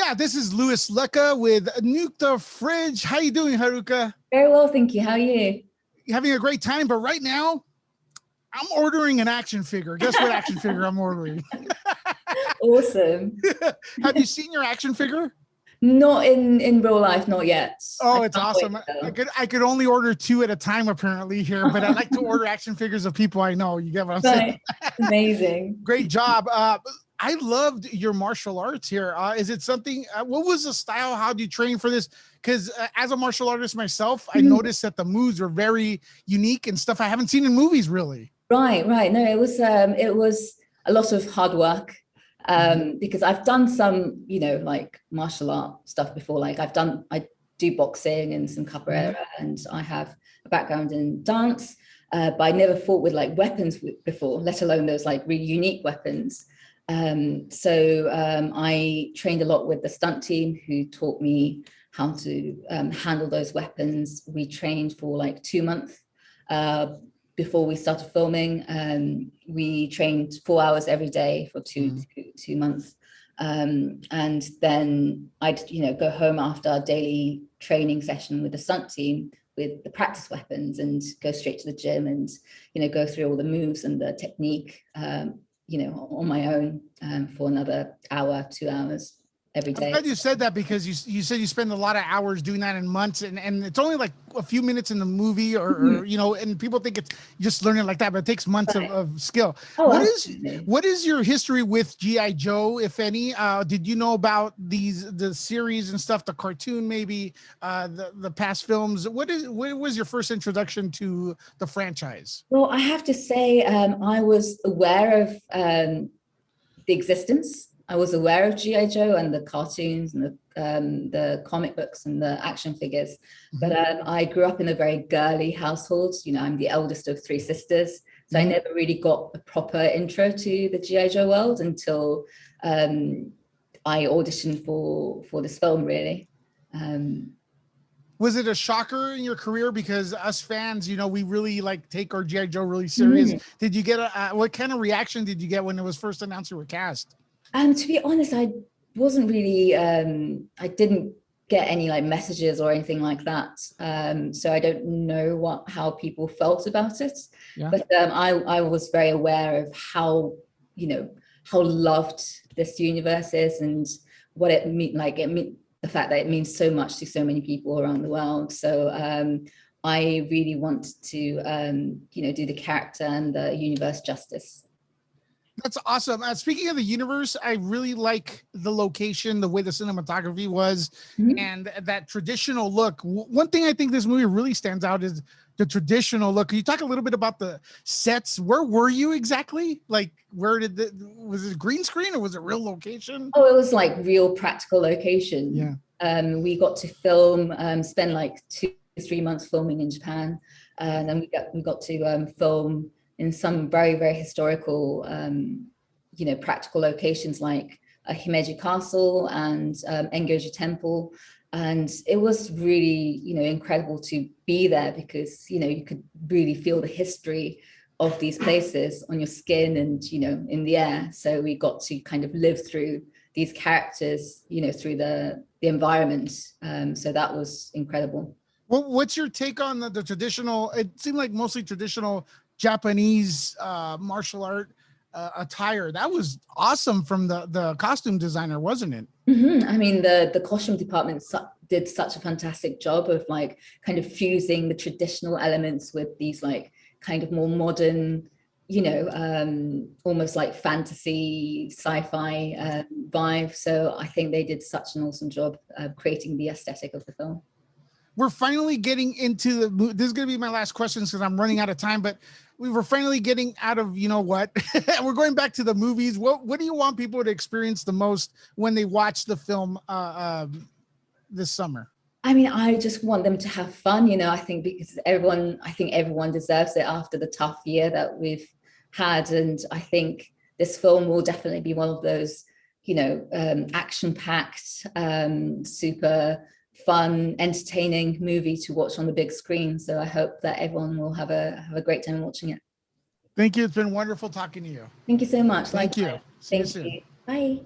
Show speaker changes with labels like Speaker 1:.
Speaker 1: Yeah, this is Louis Lecca with Nuke the Fridge. How you doing, Haruka?
Speaker 2: Very well, thank you. How are you?
Speaker 1: Having a great time, but right now, I'm ordering an action figure. Guess what action figure I'm ordering?
Speaker 2: Awesome.
Speaker 1: Have you seen your action figure?
Speaker 2: Not in real life, not yet.
Speaker 1: Oh, it's awesome. I could only order 2 at a time apparently here, but I like to order action figures of people I know. You get what I'm saying?
Speaker 2: Amazing.
Speaker 1: Great job. I loved your martial arts here. Is it something, what was the style? How do you train for this? Because as a martial artist myself, I noticed that the moves are very unique and stuff I haven't seen in movies really.
Speaker 2: Right. No, it was a lot of hard work. Because I've done some, like martial art stuff before. Like I do boxing and some capoeira, and I have a background in dance, but I never fought with like weapons before, let alone those like really unique weapons. So I trained a lot with the stunt team who taught me how to handle those weapons. We trained for like 2 months before we started filming. We trained 4 hours every day for two months. And then I'd, go home after our daily training session with the stunt team with the practice weapons and go straight to the gym and, go through all the moves and the technique, on my own for another hour, 2 hours every day.
Speaker 1: I'm glad you said that because you said you spend a lot of hours doing that in months and it's only like a few minutes in the movie or and people think it's just learning like that, but it takes months of skill.
Speaker 2: Oh,
Speaker 1: what is your history with G.I. Joe, if any? Did you know about the series and stuff, the cartoon, maybe the past films? What was your first introduction to the franchise?
Speaker 2: Well, I have to say, I was aware of the existence. I was aware of G.I. Joe and the cartoons and the comic books and the action figures, but I grew up in a very girly household. I'm the eldest of 3 sisters, so I never really got a proper intro to the G.I. Joe world until I auditioned for this film, really.
Speaker 1: Was it a shocker in your career? Because us fans, we really take our G.I. Joe really serious. Did you get what kind of reaction did you get when it was first announced you were cast?
Speaker 2: To be honest, I wasn't really, I didn't get any messages or anything like that. So I don't know how people felt about it. Yeah. But I was very aware of how loved this universe is and what it meant, the fact that it means so much to so many people around the world. So I really want to, do the character and the universe justice.
Speaker 1: That's awesome. Speaking of the universe, I really like the location, the way the cinematography was, and that traditional look. One thing I think this movie really stands out is the traditional look. Can you talk a little bit about the sets? Where were you exactly? Where was it green screen or was it real location?
Speaker 2: Oh, it was real practical location.
Speaker 1: Yeah.
Speaker 2: We got to film, spend 2-3 months filming in Japan, and then we got to film in some very, very historical, practical locations like Himeji Castle and Engoji Temple. And it was really, incredible to be there because, you could really feel the history of these places on your skin and, in the air. So we got to kind of live through these characters, through the environment. So that was incredible.
Speaker 1: Well, what's your take on the traditional, it seemed like mostly traditional Japanese martial art attire? That was awesome from the costume designer, wasn't it?
Speaker 2: I mean, the costume department did such a fantastic job of kind of fusing the traditional elements with these kind of more modern, almost like fantasy sci-fi vibe. So I think they did such an awesome job creating the aesthetic of the film.
Speaker 1: We're finally getting into this is going to be my last question because I'm running out of time, but we were finally getting out of, we're going back to the movies. What do you want people to experience the most when they watch the film this summer?
Speaker 2: I mean, I just want them to have fun, I think because everyone deserves it after the tough year that we've had. And I think this film will definitely be one of those, action-packed, super fun, entertaining movie to watch on the big screen. So I hope that everyone will have a great time watching it.
Speaker 1: Thank you. It's been wonderful talking to you.
Speaker 2: Thank you so much.
Speaker 1: Thank you.
Speaker 2: Thank you. Bye.